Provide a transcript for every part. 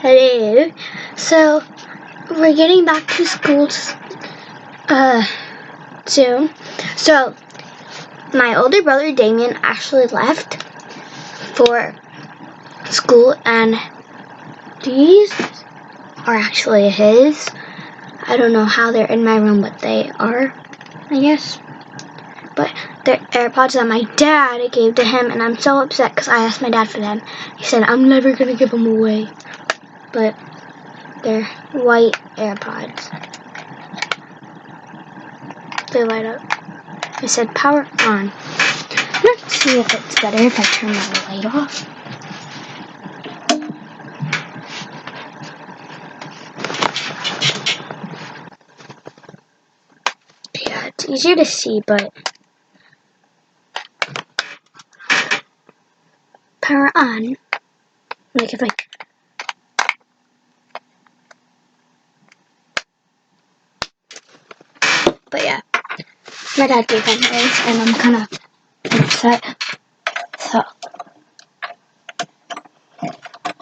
Hello. So we're getting back to school soon. So my older brother Damien actually left for school, and these are actually his. I don't know how they're in my room, but they are, I guess. But they're AirPods that my dad gave to him, and I'm so upset because I asked my dad for them. He said, I'm never going to give them away. But they're white AirPods. They light up. It said power on. Let's see if it's better if I turn my light off. Yeah, it's easier to see, but power on. Like if I But yeah, my dad gave them those, and I'm kind of upset. So,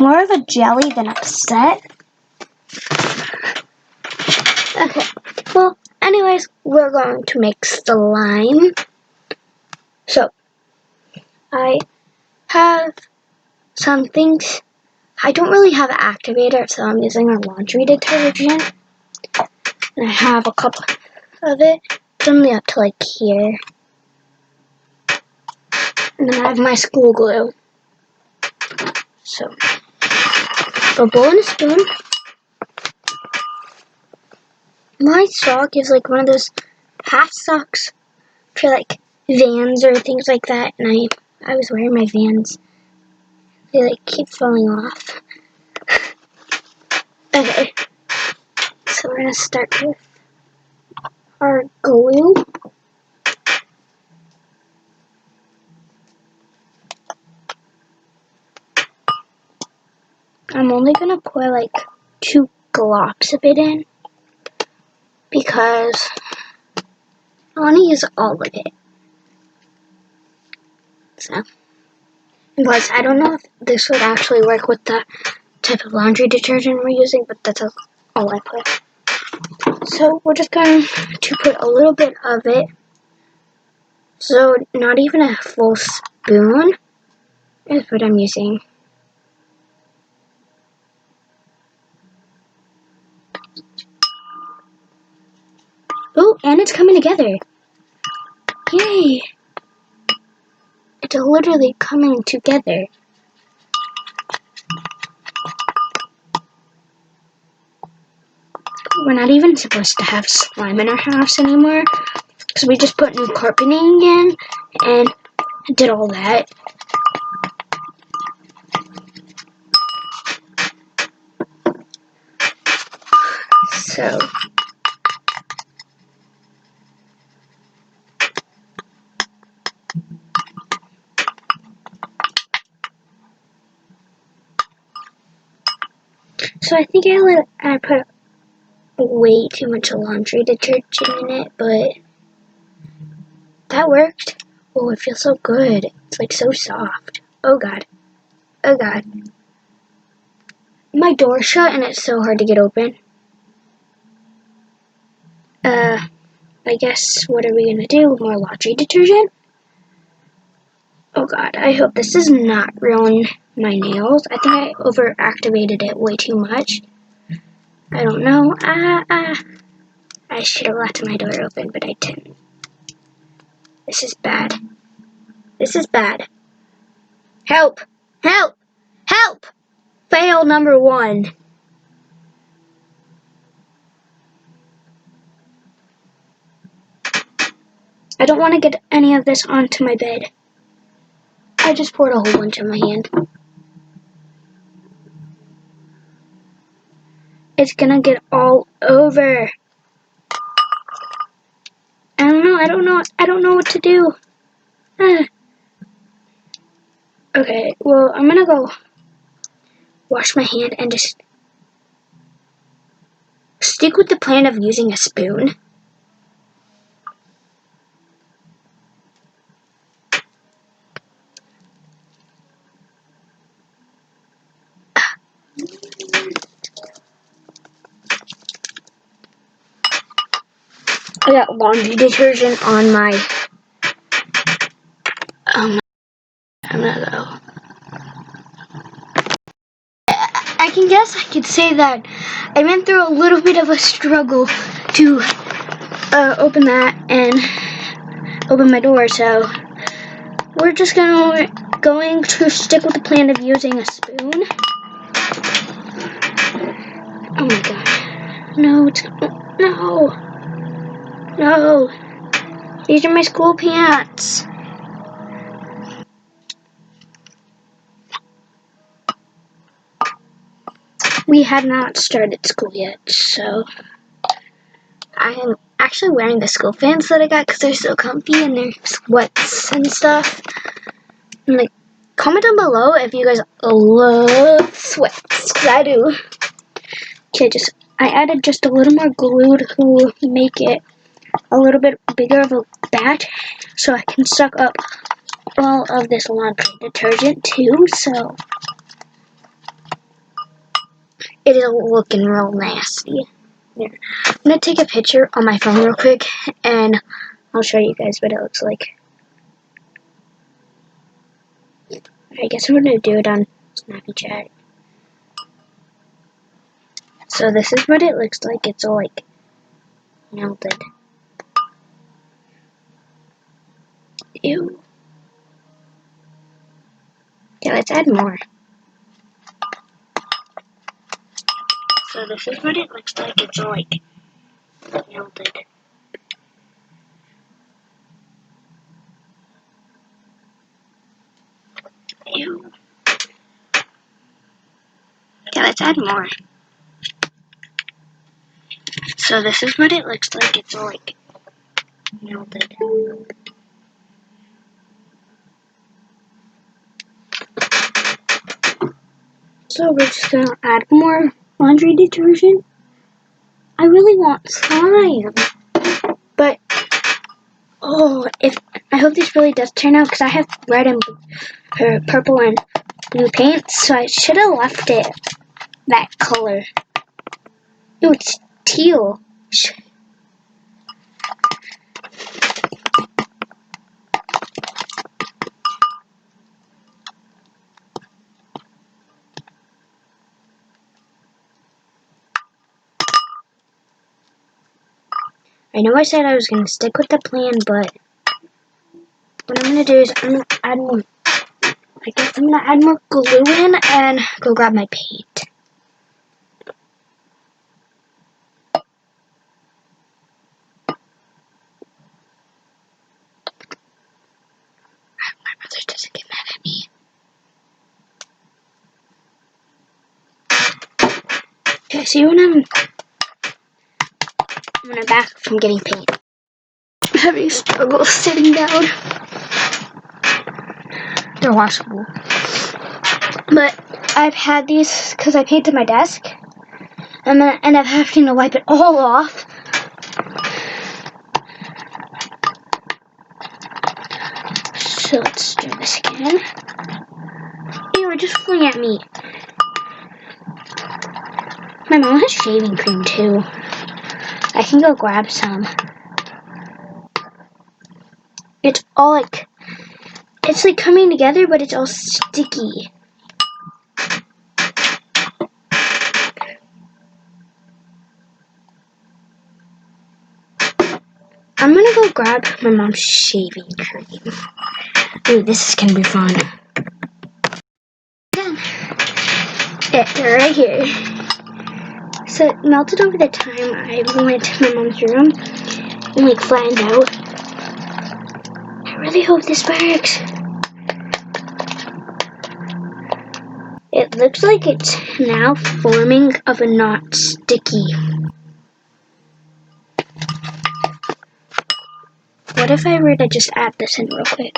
more of a jelly than upset. Okay, well, anyways, we're going to make slime. So, I have some things. I don't really have an activator, so I'm using our laundry detergent. And I have a couple of it. It's only up to like here. And then I have my school glue. So, a bowl and a spoon. My sock is like one of those half socks for like Vans or things like that. And I was wearing my Vans. They like keep falling off. Okay. So we're gonna start with our glue. I'm only gonna pour like 2 globs of it in because I want to use all of it. So, and plus, I don't know if this would actually work with the type of laundry detergent we're using, but that's all I put. So we're just going to put a little bit of it. So not even a full spoon is what I'm using. Oh, and it's coming together. Yay! It's literally coming together. We're not even supposed to have slime in our house anymore, because we just put new carpeting in and did all that. So I think I put way too much laundry detergent in it, but that worked. Oh, it feels so good. It's like so soft. Oh god. Oh god. My door's shut and it's so hard to get open. I guess what are we gonna do? More laundry detergent? Oh god, I hope this does not ruin my nails. I think I overactivated it way too much. I don't know. I should have left my door open, but I didn't. This is bad. This is bad. Help! Help! Help! Fail number 1. I don't want to get any of this onto my bed. I just poured a whole bunch on my hand. It's gonna get all over. I don't know what to do. Okay, well, I'm gonna go wash my hand and just stick with the plan of using a spoon. I got laundry detergent on my I'm gonna go. I can guess I could say that I went through a little bit of a struggle to open that and open my door, so we're just going to stick with the plan of using a spoon. Oh my god. No, no. These are my school pants. We had not started school yet, so I am actually wearing the school pants that I got because they're so comfy and they're sweats and stuff. And like, comment down below if you guys love sweats, because I do. Okay, I added just a little more glue to make it a little bit bigger of a batch so I can suck up all of this laundry detergent too, so it is looking real nasty. Here. I'm gonna take a picture on my phone real quick and I'll show you guys what it looks like. I guess I'm gonna do it on Snapchat. So this is what it looks like. It's all like melted. Ew. Okay, let's add more. So this is what it looks like. It's all like melted. Ew. Okay, let's add more. So this is what it looks like. It's all like melted. So we're just gonna add more laundry detergent. I really want slime, but I hope this really does turn out because I have red and purple and blue paint, so I should have left it that color. Ooh, it's teal. I know I said I was going to stick with the plan, but what I'm going to do is I'm going to add more. I guess I'm going to add more glue in and go grab my paint. My mother doesn't get mad at me. Okay, see when I'm back from getting paint. I'm having struggle sitting down. They're washable. But I've had these because I painted my desk. I'm going to end up having to wipe it all off. So let's do this again. Ew, just fling at me. My mom has shaving cream too. I can go grab some. It's all like, it's like coming together, but it's all sticky. I'm gonna go grab my mom's shaving cream. Ooh, this is gonna be fun. It's right here. So it melted over the time I went to my mom's room and like flattened out. I really hope this works. It looks like it's now forming of a not sticky. What if I were to just add this in real quick?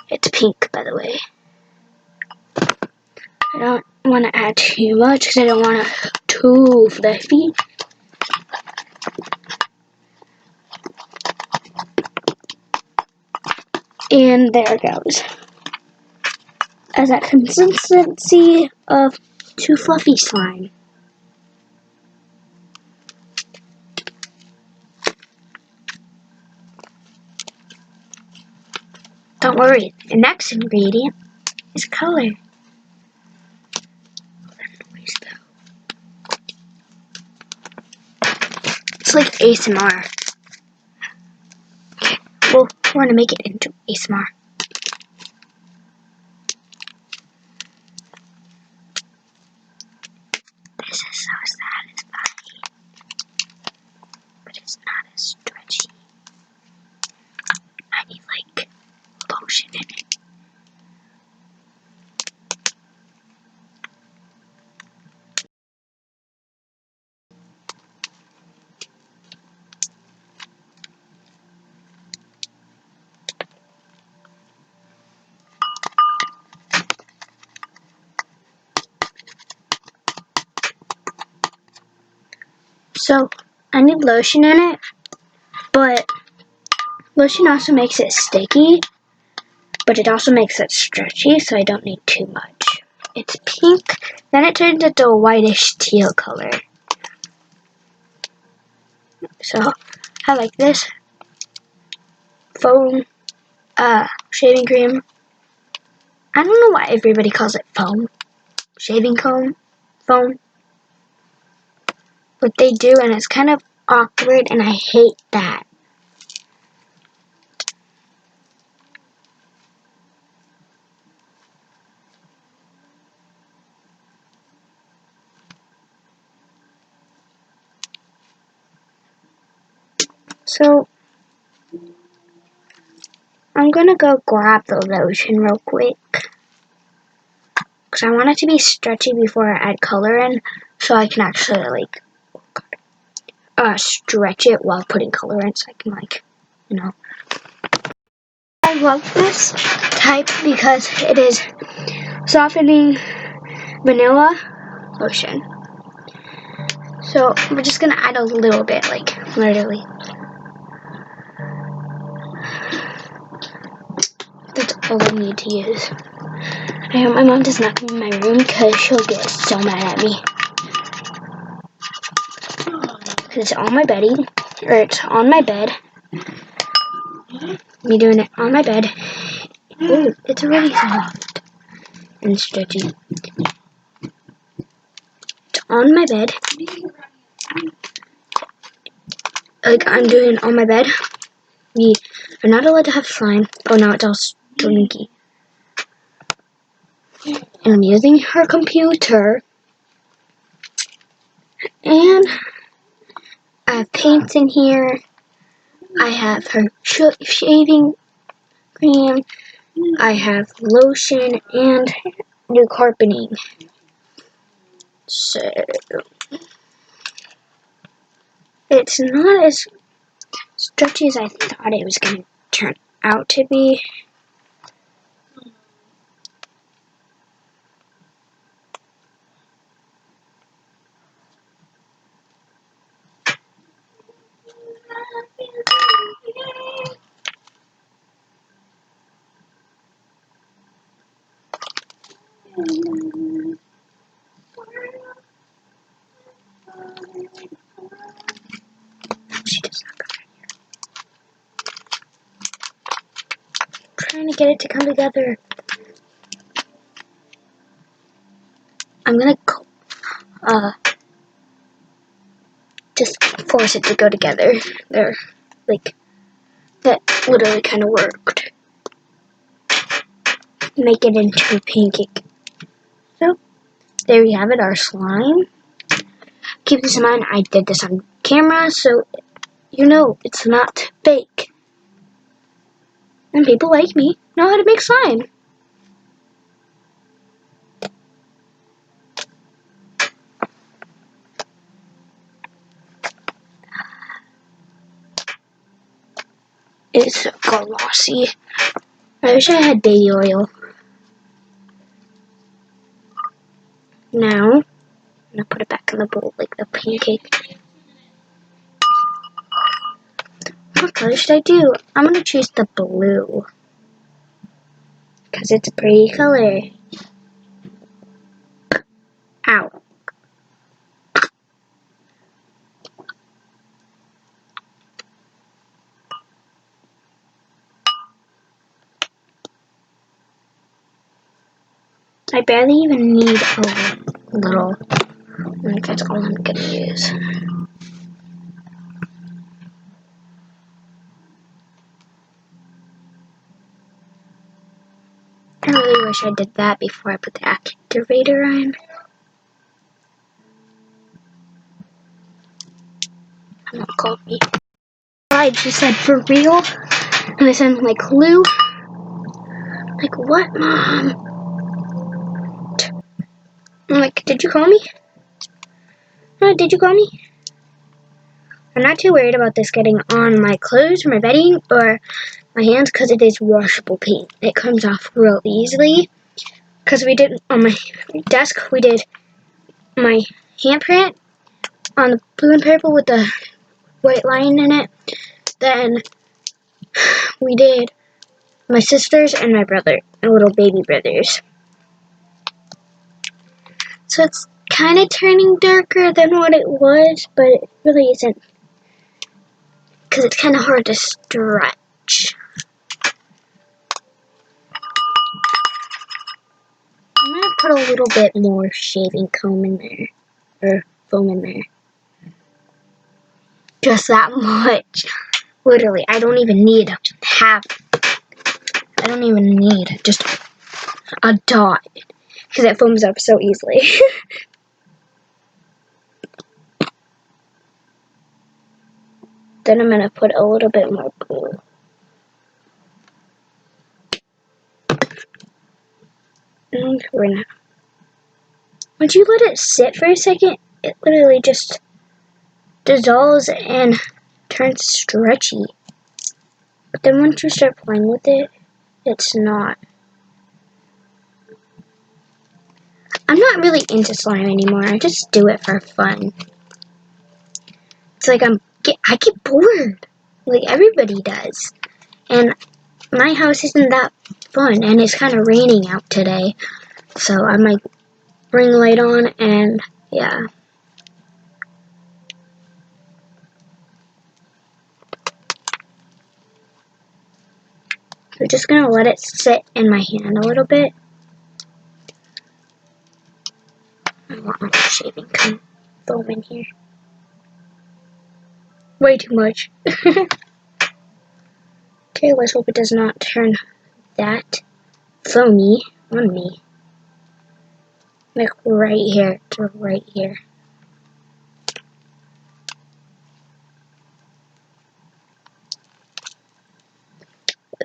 It's pink, by the way. I don't want to add too much because I don't want it too fluffy. And there it goes. As that consistency of too fluffy slime. don't worry, the next ingredient is color. It's like ASMR. Okay, well, we're gonna make it into ASMR. This is so satisfying, but it's not as stretchy. I need like lotion in it. So I need lotion in it, but lotion also makes it sticky, but it also makes it stretchy, so I don't need too much. It's pink, then it turns into a whitish teal color. So I like this foam shaving cream. I don't know why everybody calls it foam. Shaving foam. But they do, and it's kind of awkward, and I hate that. So I'm gonna go grab the lotion real quick, because I want it to be stretchy before I add color in, so I can actually like stretch it while putting color in, so I can like, you know. I love this type because it is softening vanilla lotion. So we're just gonna add a little bit, like literally. That's all I need to use. I hope my mom does not come in my room because she'll get so mad at me. Because it's on my bedding, or it's on my bed. Me doing it on my bed. Ooh, it's really soft and stretchy. It's on my bed. Like I'm doing it on my bed. We are not allowed to have slime. Oh, now it's all stinky. And I'm using her computer. And I have paints in here. I have her shaving cream. I have lotion and new carpeting. So it's not as stretchy as I thought it was going to turn out to be. She does not come in here. I'm trying to get it to come together. I'm gonna just force it to go together. There, like that literally kind of worked. Make it into a pancake. So there we have it, our slime. Keep this in mind, I did this on camera, so you know it's not fake. And people like me know how to make slime. It's glossy. I wish I had baby oil. Now, I'm gonna put it back in the bowl like the pancake. What color should I do? I'm gonna choose the blue. Because it's a pretty color. Ow. I barely even need a little. Like that's all I'm gonna use. I really wish I did that before I put the activator on. I'm not called me. She said, for real? And I said, like, Lou? Like, what, Mom? I'm like, did you call me? Did you call me? I'm not too worried about this getting on my clothes or my bedding or my hands because it is washable paint. It comes off real easily. Because we did, on my desk, we did my handprint on the blue and purple with the white line in it. Then we did my sisters and my brother, my little baby brothers. So it's kind of turning darker than what it was, but it really isn't. Because it's kind of hard to stretch. I'm going to put a little bit more shaving comb in there. Or foam in there. Just that much. Literally, I don't even need half. I don't even need just a dot. Because it foams up so easily. Then I'm going to put a little bit more glue. And we're gonna. Once you let it sit for a second, it literally just dissolves and turns stretchy. But then once you start playing with it, it's not. I'm not really into slime anymore. I just do it for fun. It's like I get bored. Like everybody does. And my house isn't that fun, and it's kind of raining out today. So I might bring a light on, and yeah. We're just gonna let it sit in my hand a little bit. I want my shaving foam in here. Way too much. Okay, let's hope it does not turn that foamy on me. Like right here to right here.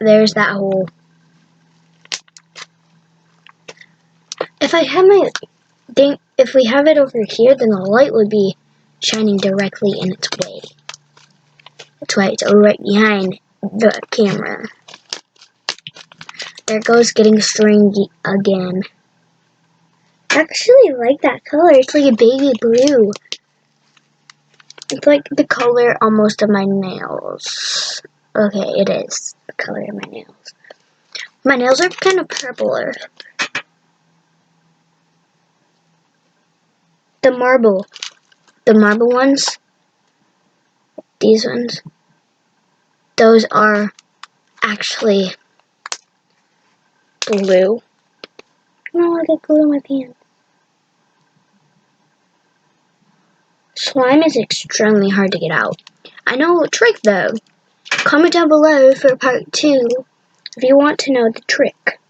There's that hole. If I have my thing, if we have it over here, then the light would be shining directly in its way. That's why it's right behind the camera. There it goes, getting stringy again. I actually like that color. It's like a baby blue. It's like the color almost of my nails. Okay, it is the color of my nails. My nails are kind of purpler. The marble ones, these ones, those are actually blue. No, I got glue in my pants. Slime is extremely hard to get out. I know a trick though. Comment down below for part 2 if you want to know the trick.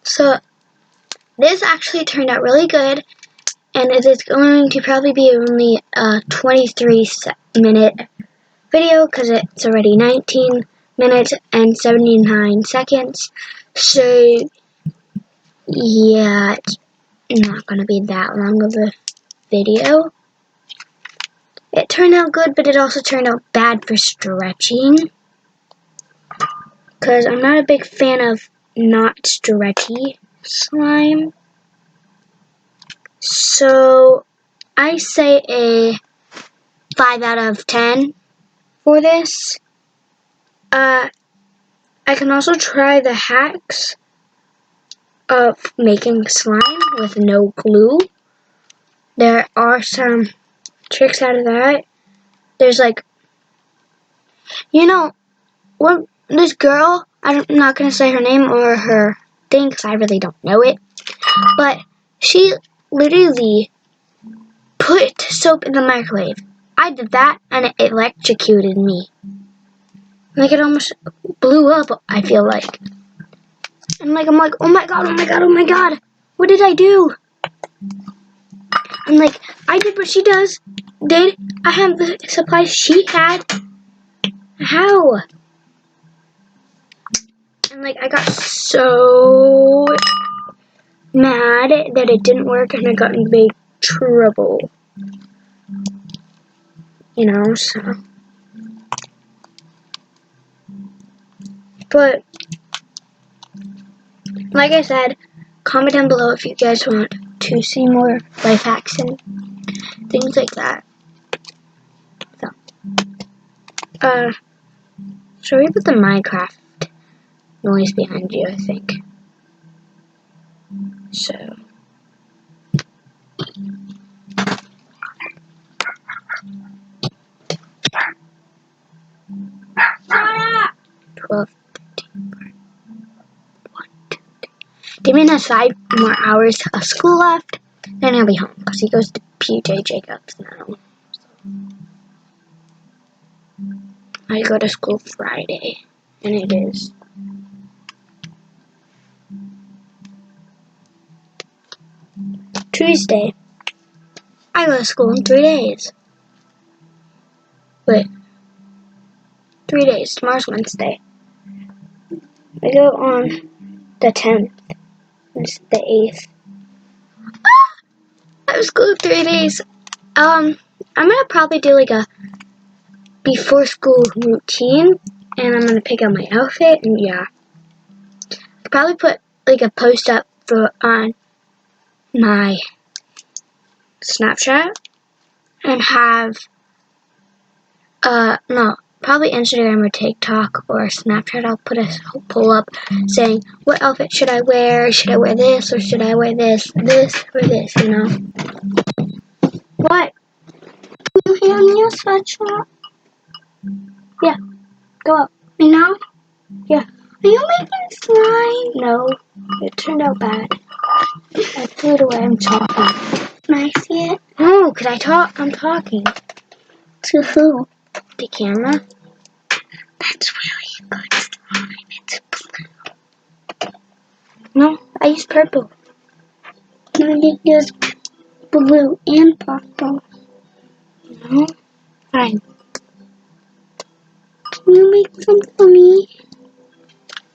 So this actually turned out really good, and it is going to probably be only a 23-minute video because it's already 19 minutes and 79 seconds. So yeah, it's not going to be that long of a video. It turned out good, but it also turned out bad for stretching. Because I'm not a big fan of not stretchy slime. So I say a 5 out of 10 for this. I can also try the hacks of making slime with no glue. There are some tricks out of that. There's like, you know, what this girl, I'm not going to say her name or her thing because I really don't know it, but she literally put soap in the microwave. I did that and it electrocuted me. Like it almost blew up, I feel like. And like, I'm like, oh my god, oh my god, oh my god. What did I do? And like, I did what she did. I have the supplies she had. How? And like, I got so mad that it didn't work and I got in big trouble. You know, so. But, like I said, comment down below if you guys want to see more life hacks and things like that. So, sorry about the Minecraft noise behind you, I think. So. Shut up! 12, 15, 1, 2, 3. Damien has 5 more hours of school left, then he'll be home because he goes to PJ Jacobs now. I go to school Friday, and it is Tuesday. I go to school in 3 days. Wait, 3 days. Tomorrow's Wednesday. I go on the 10th. It's the 8th. I have school in 3 days. I'm gonna probably do like a before school routine, and I'm gonna pick out my outfit, and yeah. I'll probably put like a post up on my Snapchat and have no, probably Instagram or TikTok or Snapchat. I'll put a poll up saying what outfit should I wear? Should I wear this or should I wear this or this, you know? What? You hear me a sweatshirt? Yeah. Go up. You know? Yeah. Are you making slime? No. It turned out bad. I threw it away. I'm talking. Can I see it? No, could I talk? I'm talking. To who? The camera. That's really good slime. It's blue. No, I used purple. No, you used blue and purple. No? Fine. Can you make some for me?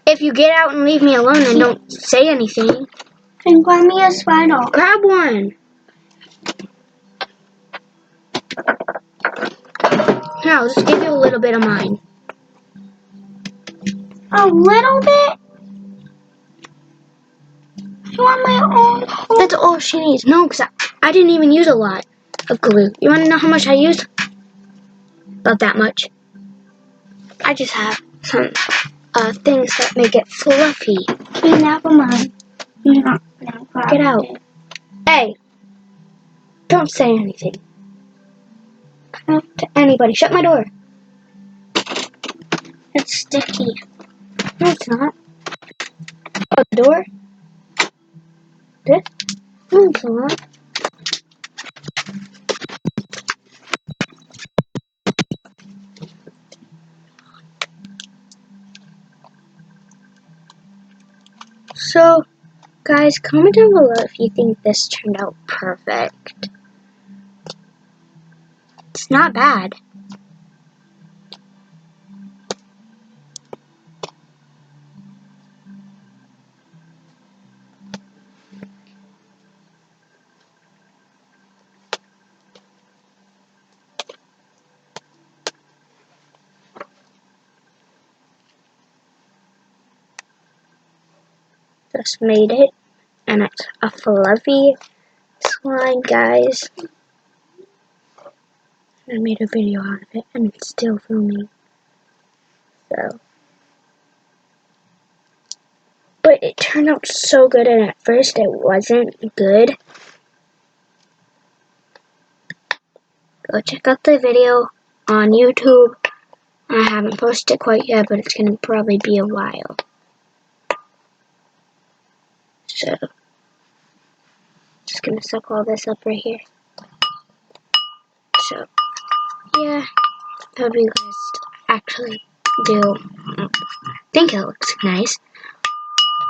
If you get out and leave me alone and don't say anything. Then grab me a sweater. Grab one. Here, I'll just give you a little bit of mine. A little bit? I want my own home. That's all she needs. No, because I didn't even use a lot of glue. You want to know how much I used? About that much. I just have some things that make it fluffy. Okay, never mind. Get out. Hey, don't say anything. To anybody. Shut my door. It's sticky. No, it's not. Oh, the door? This? No, it's not. So, guys, comment down below if you think this turned out perfect. It's not bad. Just made it, and it's a fluffy slime, guys. I made a video out of it, and it's still filming. So, but it turned out so good, and at first it wasn't good. Go check out the video on YouTube. I haven't posted it quite yet, but it's gonna probably be a while. So, just gonna suck all this up right here. So, yeah, hope you guys actually do think it looks nice.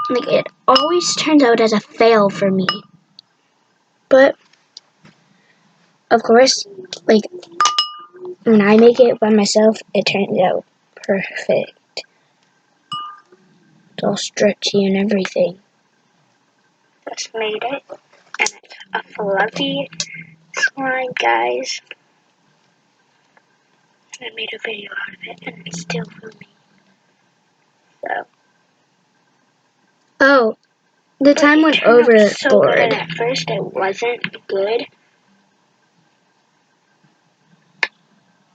Like, it always turns out as a fail for me. But, of course, like, when I make it by myself, it turns out perfect. It's all stretchy and everything. Just made it, and it's a fluffy slime, guys. I made a video out of it, and it's still filming. So. Oh, the time went overboard. So good, and at first it wasn't good.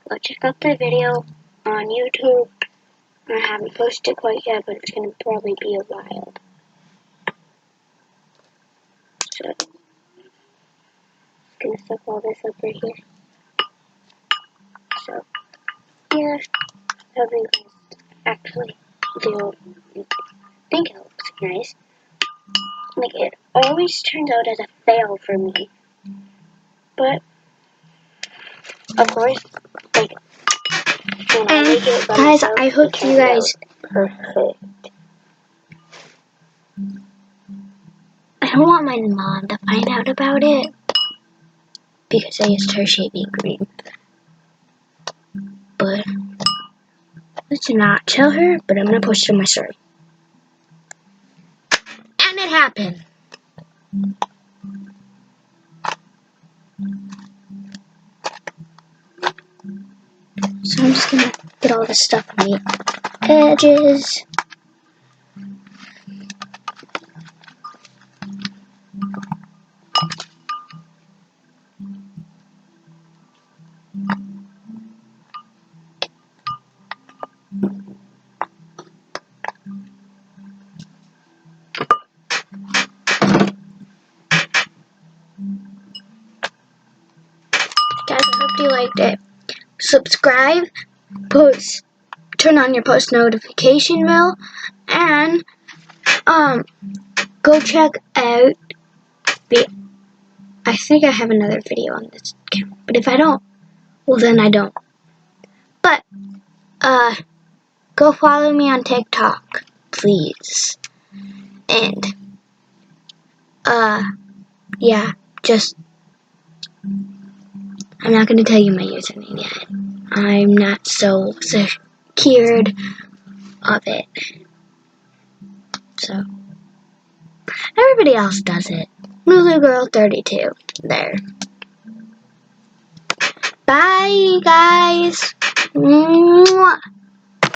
But check out the video on YouTube. I haven't posted it quite yet, but it's gonna probably be a while. So, just gonna suck all this up right here. So, yeah, hope you guys actually do think it looks nice. Like, it always turns out as a fail for me. But, of course, like, when I make it by guys, myself, I hope you guys perfect. I don't want my mom to find out about it because I used her shaving cream. But let's not tell her, but I'm gonna post it on my story. And it happened. So I'm just gonna get all this stuff on the edges. Guys, I hope you liked it. Subscribe, turn on your post notification bell, and go check out I think I have another video on this account, but if I don't, well then I don't. But go follow me on TikTok, please. And yeah, just I'm not gonna tell you my username yet. I'm not so secured of it. So everybody else does it. Lulu Girl 32. There. Bye, guys. Mwah.